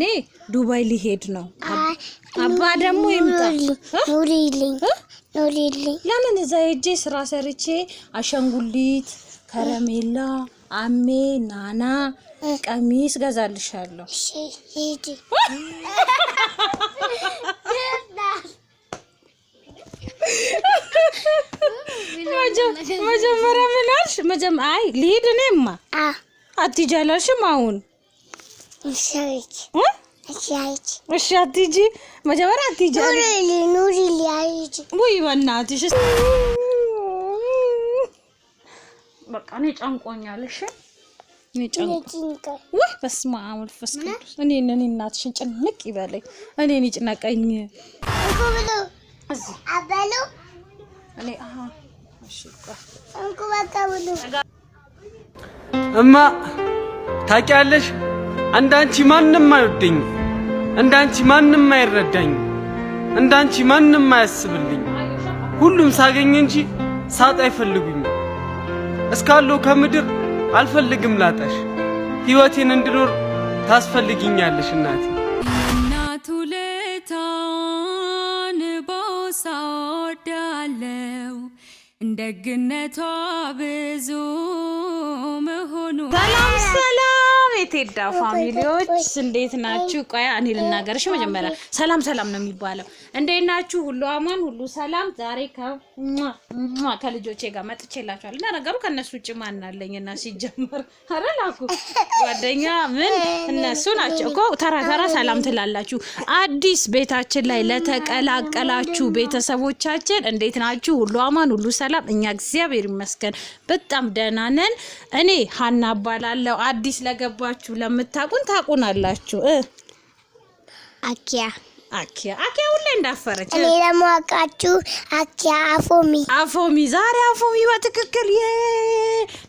እኔ ዱባይ ሊሄድ ነው አባ ደግሞ ይምጣ ኑሪልኝ ለምን እዛ ሄጄ ስራ ሰርቼ አሻንጉሊት ከረሜላ አሜ ናና ቀሚስ ገዛልሻለሁ እሺ ሂጂ መጀመሪያ ምናልሽ አይ ልሂድ እኔማ አትጃላሽም አሁን እሺ አትጂ መጀመሪያ አትጃላ ኑሪልኝ አይጂ ወይ በእናትሽ በቃ እኔ ጨንቆኛል እሺ እኔ ጨንቆኛል ወይ በስመ አብ ወልፈስ ቅዱስ እኔ እናትሽን ጭንቅ ይበለኝ እኔን ይጭነቀኝ እዚህ አበሉ እኔ እሺ እንኩ በቃ ብሉ እማ ታውቂያለሽ እንዳንቺ ማንንም አይወደኝ እንዳንቺ ማንንም አይረዳኝ እንዳንቺ ማንንም አያስብልኝ ሁሉም ሳገኝ እንጂ ሳጣ አይፈልጉኝ እስካለው ከምድር አልፈልግም ላጣሽ ህይወቴን እንድኖር ታስፈልጊኛለሽ እናቴ እናቱ ለታን ቦሳዳለው እንደግነቷ ብዙ መሆኑ ሰላም የቴዳ ፋሚሊዎች እንዴት ናችሁ? ቆያ እኔ ልናገርሽ መጀመሪያ ሰላም ነው የሚባለው። እንዴት ናችሁ? ሁሉ አማን ሁሉ ሰላም። ዛሬ ከልጆቼ ጋር መጥቼላችኋለሁ። እና ነገሩ ከነሱ ውጭ ማን አለኝና ሲጀመር አረላኩ ጓደኛ ምን እነሱ ናቸው እኮ ተራ ሰላም ትላላችሁ። አዲስ ቤታችን ላይ ለተቀላቀላችሁ ቤተሰቦቻችን እንዴት ናችሁ? ሁሉ አማን ሁሉ ሰላም። እኛ እግዚአብሔር ይመስገን በጣም ደህና ነን። እኔ ሀና እባላለሁ። አዲስ ለገባችሁ ለምታቁን ታቁናላችሁ። አኪያ ሁሌ እንዳፈረች እኔ ደግሞ አቃችሁ አኪያ አፎሚ ዛሬ አፎሚ በትክክል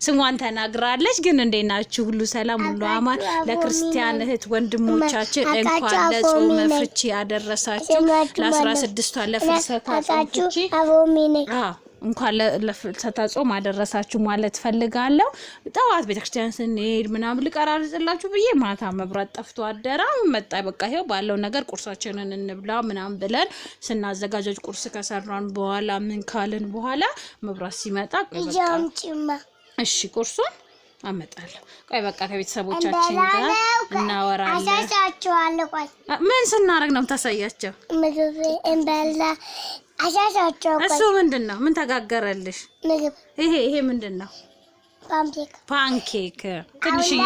ስሟን ተናግራለች። ግን እንዴት ናችሁ? ሁሉ ሰላም ሁሉ አማን። ለክርስቲያን እህት ወንድሞቻችን እንኳን ለጾመ ፍቺ ያደረሳችሁ ለ16ቷ ለፍልሰታ ፍቺ አፎሚ እንኳን ለፍልሰታ ጾም አደረሳችሁ ማለት ፈልጋለሁ። ጠዋት ቤተክርስቲያን ስንሄድ ምናምን ልቀራርጽላችሁ ብዬ ማታ መብራት ጠፍቶ አደራ መጣ። በቃ ይሄው ባለው ነገር ቁርሳችንን እንብላ ምናምን ብለን ስናዘጋጀው ቁርስ ከሰራን በኋላ ምን ካልን በኋላ መብራት ሲመጣ እሺ ቁርሱን አመጣለሁ። ቆይ በቃ ከቤተሰቦቻችን ጋር እናወራለን። አሳሳቸዋለሁ። ቆይ ምን ስናደርግ ነው ታሳያቸው? ምግብ እንበላ አሳሳቸው። እሱ ምንድነው? ምን ተጋገረልሽ? ምግብ ይሄ ምንድነው? ፓንኬክ ትንሽዬ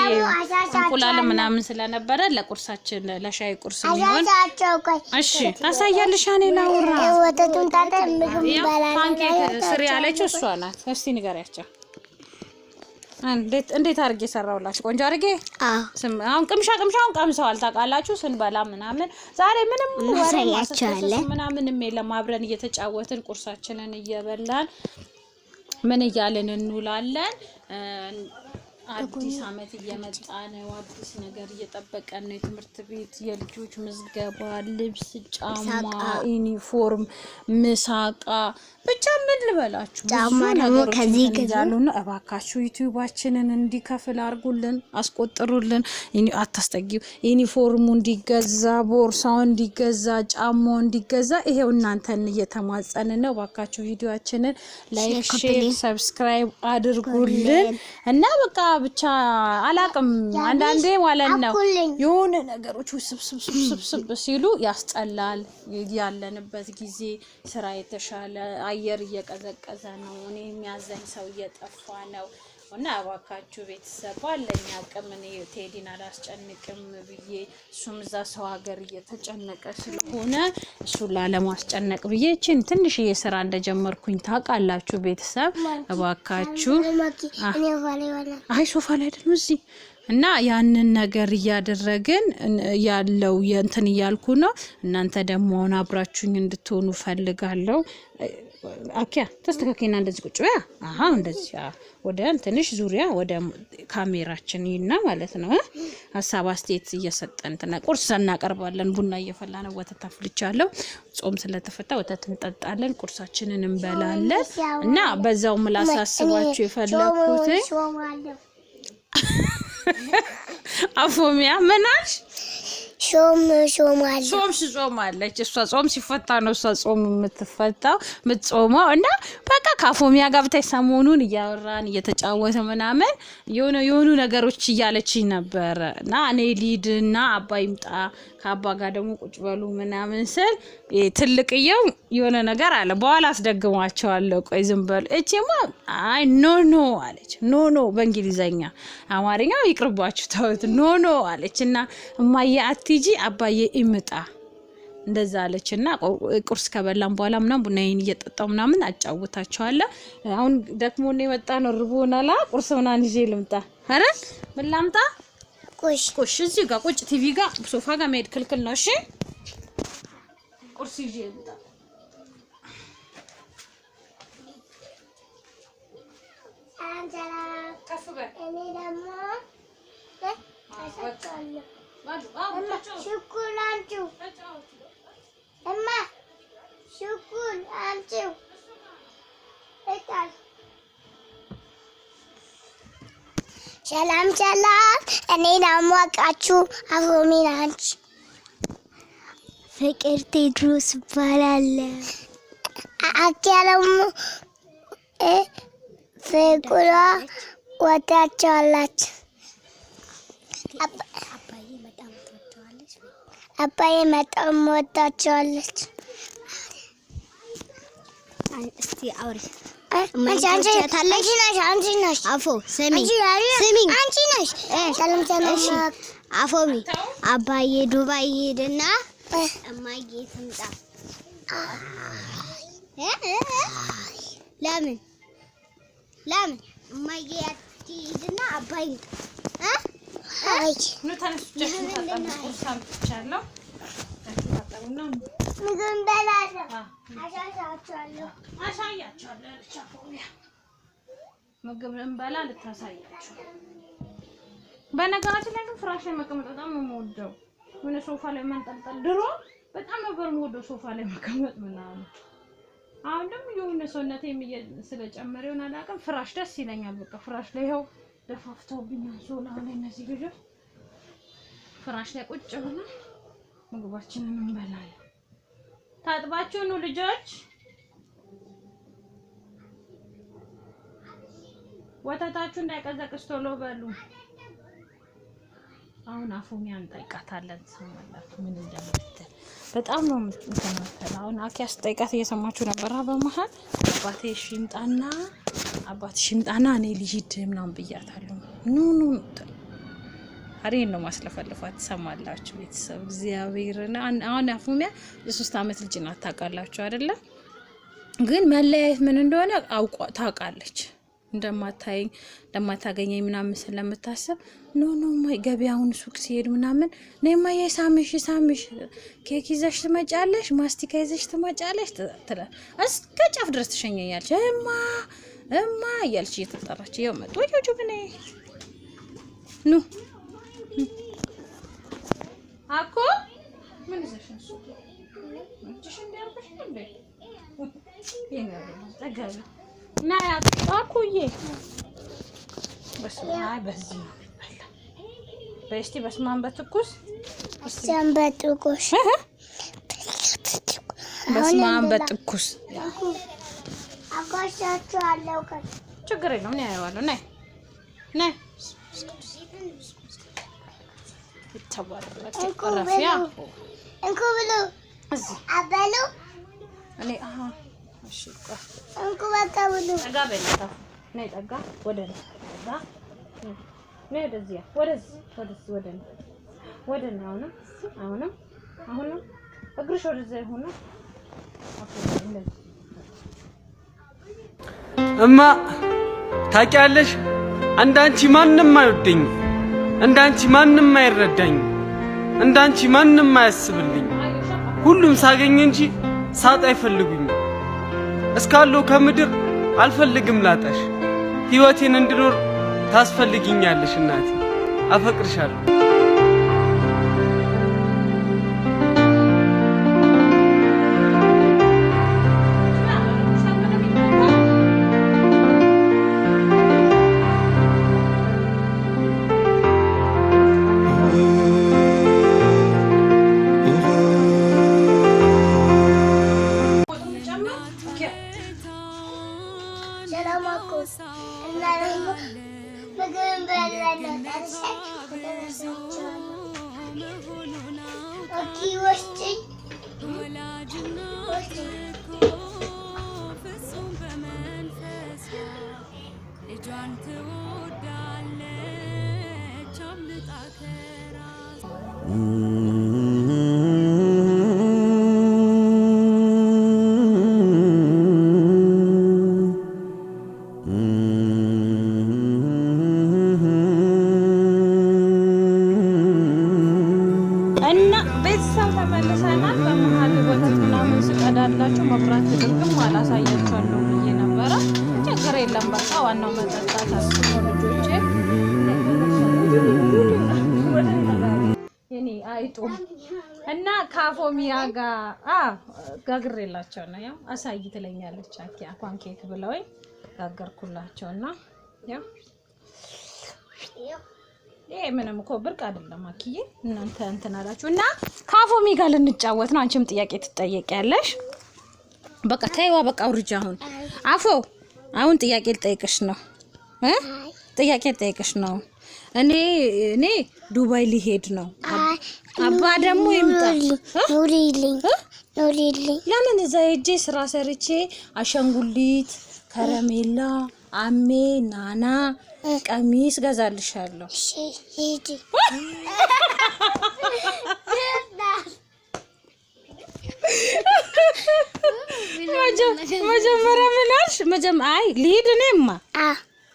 እንቁላል ምናምን ስለነበረ ለቁርሳችን ለሻይ ቁርስ ሊሆን እሺ ታሳያለሽ። እኔ ላውራ ወተቱን ታጠ ምግብ እንበላለን። ፓንኬክ ስሪ ያለችው እሷ ናት። እስቲ ንገሪያቸው እንዴት አድርጌ ሰራውላችሁ? ቆንጆ አድርጌ አሁን ቅምሻውን ቀምሰዋል ታውቃላችሁ። ስንበላ ምናምን ዛሬ ምንም ወሬ ምናምንም የለም። አብረን እየተጫወትን ቁርሳችንን እየበላን ምን እያልን እንውላለን። አዲስ አመት እየመጣ ነው። አዲስ ነገር እየጠበቀን ነው። የትምህርት ቤት የልጆች ምዝገባ፣ ልብስ፣ ጫማ፣ ዩኒፎርም፣ ምሳቃ ብቻ ምን ልበላችሁ ጫማ ደግሞ ከዚህ ገዛሉና እባካችሁ ዩቲዩባችንን እንዲከፍል አርጉልን፣ አስቆጥሩልን። አታስተጊው ዩኒፎርሙ እንዲገዛ፣ ቦርሳው እንዲገዛ፣ ጫማው እንዲገዛ ይሄው እናንተን እየተማጸን ነው። እባካችሁ ቪዲዮአችንን ላይክ፣ ሼር፣ ሰብስክራይብ አድርጉልን እና በቃ ብቻ አላቅም አንዳንዴ ማለት ነው የሆነ ነገሮች ስብስብ ሲሉ ያስጠላል። ያለንበት ጊዜ ስራ የተሻለ አየር እየቀዘቀዘ ነው። እኔ የሚያዘኝ ሰው እየጠፋ ነው እና እባካችሁ ቤተሰብ ባለኝ አቅም እኔ ቴዲን አላስጨንቅም ብዬ እሱም እዛ ሰው ሀገር እየተጨነቀ ስለሆነ እሱን ላለማስጨነቅ ብዬ እቺን ትንሽዬ ስራ እንደጀመርኩኝ ታውቃላችሁ ቤተሰብ። እባካችሁ አይ ሶፋ ላይ አይደል እዚህ እና ያንን ነገር እያደረግን ያለው የእንትን እያልኩ ነው። እናንተ ደግሞ አብራችሁኝ እንድትሆኑ ፈልጋለሁ። አኪያ ተስተካከለና እንደዚህ ቁጭ በያ እንደዚህ ወደ እንትንሽ ዙሪያ ወደ ካሜራችን ይና ማለት ነው። ሐሳብ አስተያየት እየሰጠን ቁርስ እናቀርባለን። ቡና እየፈላን ወተት አፍልቻለሁ። ጾም ስለተፈታ ወተት እንጠጣለን፣ ቁርሳችንን እንበላለን እና በዛው ምላሳስባችሁ የፈለኩት አፎሚያ ምናሽ ጾም አለች እሷ ጾም ሲፈታ ነው እሷ ጾም የምትፈታው የምትጾመው እና በቃ ካፎሚያ ጋር ብታይ ሰሞኑን እያወራን እየተጫወተ ምናምን የሆኑ ነገሮች እያለችኝ ነበር እና እኔ ሊድና አባይ ይምጣ ከአባ ጋር ደግሞ ቁጭ በሉ ምናምን ስል ትልቅየው የሆነ ነገር አለ በኋላ አስደግማቸዋለሁ ቆይ ዝም በሉ እቺማ አይ ኖ አለች ኖ በእንግሊዘኛ አማርኛው ይቅርባችሁ ተውት ኖ አለችና እማዬ አትጂ አባዬ ይምጣ እንደዛ አለችና ቁርስ ከበላን በኋላ ምናምን ቡናዬን እየጠጣው ምናምን አጫውታቸዋለሁ አሁን ደግሞ ነው የመጣ ነው ርቦናላ ቁርስ ምናምን ይዤ ልምጣ አረ ምን ላምጣ ቁሽ እዚህ ጋር ቁጭ ቲቪ ጋር ሶፋ ጋር መሄድ ክልክል ነው እሺ ቁርስ ይዤ ልምጣ አንጀላ ከፍበ እኔ ደግሞ አሰጣለሁ ሽኩል አምጪው እማ ሽኩል አምጪው እጣል ሰላም እኔ ደግሞ አውቃችሁ አፎሚና አንቺ ፍቅር ቴድሮስ እባላለሁ አክያለም ፍቅሯ ወዳቸዋለች አባዬ በጣም ወዳቸዋለች እስቲ አውሪ አንቺ ነሽ አፎ ስሚ አንቺ ነሽ ሰላም አፎሚ አባዬ ዱባይ ሄድና እማዬ ትምጣ ለምን እማዬ አትሄድና አባዬ ይምጣ አይ ነው ተነስቻችሁ ታጣጣምቻለሁ ታጣጣሙና ምግብ እንበላለን አሳያችኋለሁ ቻፎሚያ ምግብ እንበላ ልታሳያችሁ በነገራችን ላይ ግን ፍራሽ ላይ መቀመጥ በጣም ነው የምወደው ምን ሶፋ ላይ መንጠልጠል ድሮ በጣም ነበር የምወደው ሶፋ ላይ መቀመጥ ምናምን አሁን ደግሞ የሆነ ሰውነቴም ስለጨመረ ይሆናል አላውቅም ፍራሽ ደስ ይለኛል በቃ ፍራሽ ላይ ይኸው ደፋፍተውብኛል ሶላው ላይ እነዚህ ልጆች ፍራሽ ላይ ቁጭ ብለን ምግባችንን እንበላለን ታጥባችሁ ነው ልጆች ወተታችሁ እንዳይቀዘቅዝ ቶሎ በሉ አሁን አፎሚያን ጠይቃታለን ሰማላት ምን እንደምትል በጣም ነው የምትመጣው አሁን አኪያስ ጠይቃት እየሰማችሁ ነበር በመሃል አባቴ ሽምጣና እኔ ልሂድ ምናምን ብያታለሁ ኑ አሬን ነው ማስለፈልፋት ሰማላችሁ ቤተሰብ እግዚአብሔርና አሁን አፎሚያ የ3 አመት ልጅ ናት ታውቃላችሁ አይደለ ግን መለያየት ምን እንደሆነ ታውቃለች እንደማታገኘኝ ምናምን ስለምታስብ ኖ ማይ ገበያውን ሱቅ ሲሄድ ምናምን ነይማ የሳምሽ ኬክ ይዘሽ ትመጫለሽ ማስቲካ ይዘሽ ትመጫለሽ እስከ ጫፍ ድረስ ትሸኘኛለች እማ እያለች እየተጠራች ይኸው መጡ ወጆብኔ ኑ አኮ ምን ይዘሽ ነው ሱቅ እጅሽ እንዲያርበሽ እንዴ ይሄን ተጋቢ ና አኩዬ በስማይ በዚህ በስቲ በስማን በትኩስ በስማን በትኩስ በስማን በትኩስ አቆሻቸዋለሁ ችግር የለም እኔ አየዋለሁ ነይ ተባረከ እንኩ ብሉ አበሉ እኔ እሺ እንኩ በቃ ብሉ ጠጋ በለታ ነይ ጠጋ ወደ ጠጋ ነይ ወደ አሁንም እግርሽ ወደዛ ይሁን እማ ታውቂያለሽ እንዳንቺ ማንንም አይወደኝ እንዳንቺ ማንንም አይረዳኝ እንዳንቺ ማንንም አያስብልኝ ሁሉም ሳገኝ እንጂ ሳጣ አይፈልጉኝ እስካለው ከምድር አልፈልግም ላጣሽ ህይወቴን እንድኖር ታስፈልጊኛለሽ እናቴ አፈቅርሻለሁ መሆኑን አኪ ወስጪ ወላጅናት እኮ ፍጹም በመንፈሷ ልጇን ትወዳለች አምልጣ ከራሷ ስቀዳላችሁ መብራት ትጥቅም አላሳያችኋለሁ ብዬ ነበረ። ችግር የለም በቃ ዋናው መጠጣት አስቦ ልጆቼ የኔ አይጡ እና ካፎሚያ ጋር ጋግሬላቸው ነው። ያው አሳይ ትለኛለች አኪ ፓንኬክ ብለውኝ ጋገርኩላቸውና ያው ምንም እኮ ብርቅ አይደለም አኪዬ እናንተ እንትን አላችሁ እና ካፎሚ ጋር ልንጫወት ነው። አንቺም ጥያቄ ትጠየቂያለሽ። በቃ ታይዋ በቃ ውርጃ አሁን ጥያቄ ልጠይቅሽ ነው ጥያቄ ልጠይቅሽ ነው። እኔ ዱባይ ሊሄድ ነው። አባ ደግሞ ይምጣ ኑሪልኝ ለምን እዛ ሄጄ ስራ ሰርቼ አሻንጉሊት ከረሜላ አሜ ናና ቀሚስ ገዛልሻለሁ። እሺ ሂጂ መጀመሪያ ምን አልሽ? አይ ልሂድ እኔማ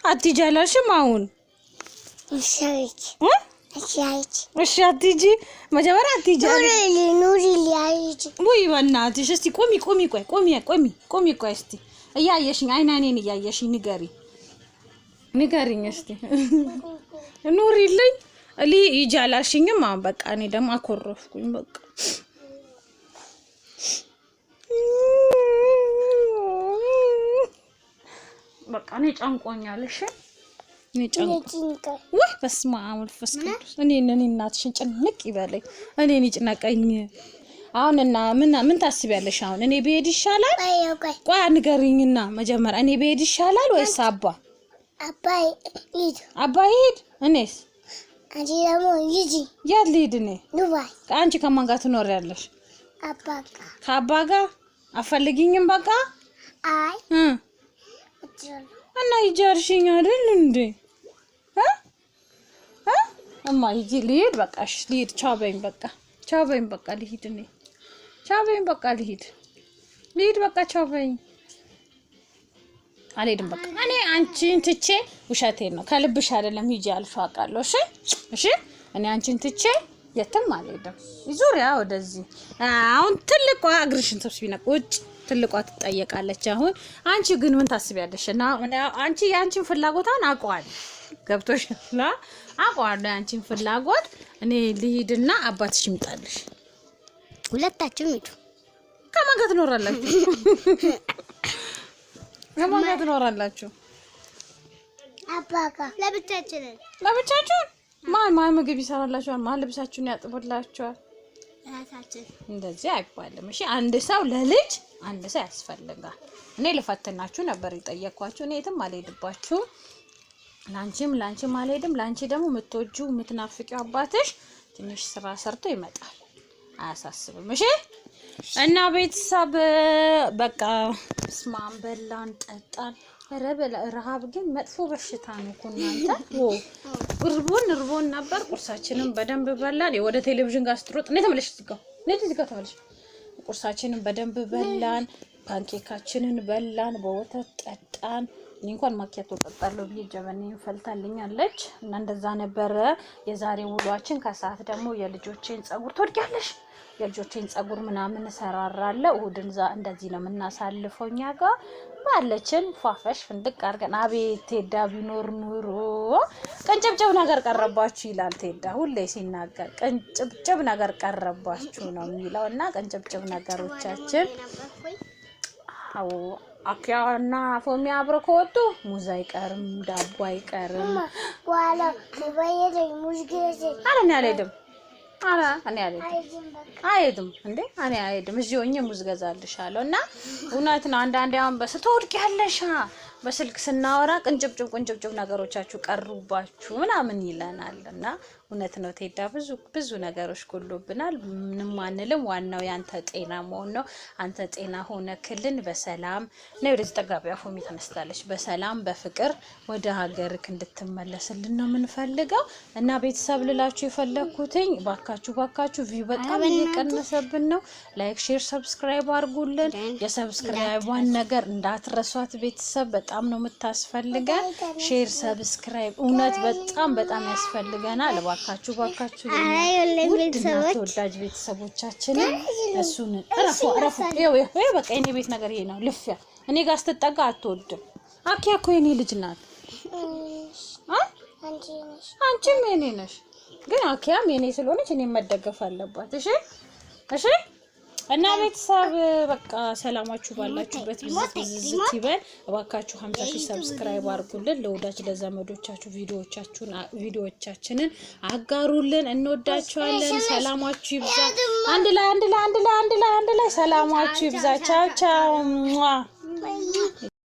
አትጃላሽም አሁን እሺ አትጂ መጀመሪያ አትጃላ ኑሪልኝ አይጂ ወይ በእናትሽ እስቲ ቆሚ ቆይ እስቲ እያየሽኝ አይናኔን እያየሽኝ ንገሪኝ እስቲ ኑሪልኝ ይጃላሽኝም አሁን በቃ እኔ ደግሞ አኮረፍኩኝ በቃ እኔ ጨንቆኛል። እሺ እኔ ጨንቆኛል ወይ በስመ አብ ወልፈስ ቅዱስ እኔ እናትሽን ጭንቅ ይበለኝ እኔን ይጭነቀኝ አሁንና ምን ታስቢያለሽ? አሁን እኔ ብሄድ ይሻላል? ቆይ ንገሪኝና መጀመሪያ እኔ ብሄድ ይሻላል ወይስ አባ ይሄድ? እኔስ አንቺ ደግሞ ይጂ ያት ልሂድ? እኔ ዱባይ። አንቺ ከማን ጋር ትኖሪያለሽ? ከአባ ጋር አፈልጊኝም በቃ አይ እና ይጃርሽኝ አይደል እንዴ? እማ ይጂ ልሂድ በቃ እሺ ልሂድ። ቻው በይኝ በቃ ልሂድ። እኔ ቻው በይኝ በቃ ልሂድ በቃ ቻው በይኝ። አልሄድም በቃ እኔ አንቺን ትቼ ውሸቴን ነው ከልብሽ አይደለም ሂጂ አልሽ አውቃለሁ። እሺ እኔ አንቺን ትቼ የትም አልሄድም። ዙሪያ ወደዚህ አሁን ትልቋ እግርሽን ተስቢና ቁጭ ትልቋ ትጠየቃለች። አሁን አንቺ ግን ምን ታስቢያለሽ? እና አንቺ ያንቺን ፍላጎታን አውቀዋለሁ ገብቶሻል? አውቀዋለሁ ያንቺን ፍላጎት። እኔ ልሂድና አባትሽ ይምጣልሽ። ሁለታችሁም ሂዱ። ከማን ጋር ትኖራላችሁ? ከማን ጋር ትኖራላችሁ? አባጋ ለብቻችሁ ማን ምግብ ይሰራላችኋል? ማን ልብሳችሁን ያጥብላችኋል? ራሳችን እንደዚህ አይባልም። እሺ አንድ ሰው ለልጅ አንድ ሰው ያስፈልጋል። እኔ ልፈትናችሁ ነበር የጠየቅኳችሁ። እኔ የትም አልሄድባችሁ። ላንቺም አልሄድም። ላንቺ ደግሞ የምትወጂው የምትናፍቂው አባትሽ ትንሽ ስራ ሰርቶ ይመጣል። አያሳስብም። እሺ እና ቤተሰብ በቃ ስማን በላን ጠጣን። ረሃብ ግን መጥፎ በሽታ ነው እኮ እናንተ። እርቦን ነበር። ቁርሳችንን በደንብ በላን። ወደ ቴሌቪዥን ጋር ስትሮጥ ተመለሽ ተመለሽ። ቁርሳችንን በደንብ በላን። ፓንኬካችንን በላን። በወተት ጠጣን። እኔ እንኳን ማኪያቶ ጠጣለሁ ብዬ ጀበኔን ፈልታልኛለች እና እንደዛ ነበረ የዛሬ ውሏችን። ከሰዓት ደግሞ የልጆቼን ጸጉር ትወድቂያለሽ? የልጆቼን ጸጉር ምናምን ሰራራለሁ። እሁድን እንደዚህ ነው የምናሳልፈው እኛ ጋር ባለችን ፏፈሽ ፍንድቅ አድርገን። አቤት ቴዳ ቢኖር ኑሮ ቀንጨብጨብ ነገር ቀረባችሁ ይላል ቴዳ ሁሌ ሲናገር። ቀንጨብጨብ ነገር ቀረባችሁ ነው የሚለው እና ቀንጨብጨብ ነገሮቻችን አኪያና ፎሚ አብረው ከወጡ ሙዝ አይቀርም፣ ዳቦ አይቀርም። ዋላ ወይዬ ሙዝ ገዘ እኔ አልሄድም እንዴ እኔ አልሄድም። እዚህ ሆኜ ሙዝ ገዛልሻለሁ። እና እውነት ነው አንዳንዴ አሁን በስተወድቅ ያለሽ በስልክ ስናወራ ቅንጭብጭብ ነገሮቻችሁ ቀሩባችሁ ምናምን ይለናልና እውነት ነው ቴዳ ብዙ ነገሮች ጎሎብናል ምንም አንልም ዋናው ያንተ ጤና መሆን ነው አንተ ጤና ሆነ ክልን በሰላም ነው ወደ ተጠጋቢያ ፎሚ ተነስታለች በሰላም በፍቅር ወደ ሀገርክ እንድትመለስልን ነው የምንፈልገው እና ቤተሰብ ልላችሁ የፈለኩትኝ ባካችሁ ቪው በጣም እየቀነሰብን ነው ላይክ ሼር ሰብስክራይብ አድርጉልን የሰብስክራይቧን ነገር እንዳትረሷት ቤተሰብ በጣም ነው የምታስፈልገን ሼር ሰብስክራይብ እውነት በጣም ያስፈልገናል ባካችሁ ተወዳጅ ቤተሰቦቻችን እሱን ረፉ ይሄ በቃ የኔ ቤት ነገር ይሄ ነው ልፍያ እኔ ጋር ስትጠጋ አትወድም አኪያ እኮ የኔ ልጅ ናት አንቺም የኔ ነሽ ግን አኪያም የኔ ስለሆነች እኔ መደገፍ አለባት እሺ እና ቤተሰብ በቃ ሰላማችሁ ባላችሁበት ብዝት ይበል እባካችሁ 50,000 ሰብስክራይብ አድርጉልን ለወዳጅ ለዘመዶቻችሁ ቪዲዮዎቻችንን አጋሩልን እንወዳችኋለን ሰላማችሁ ይብዛ አንድ ላይ ሰላማችሁ ይብዛ ቻው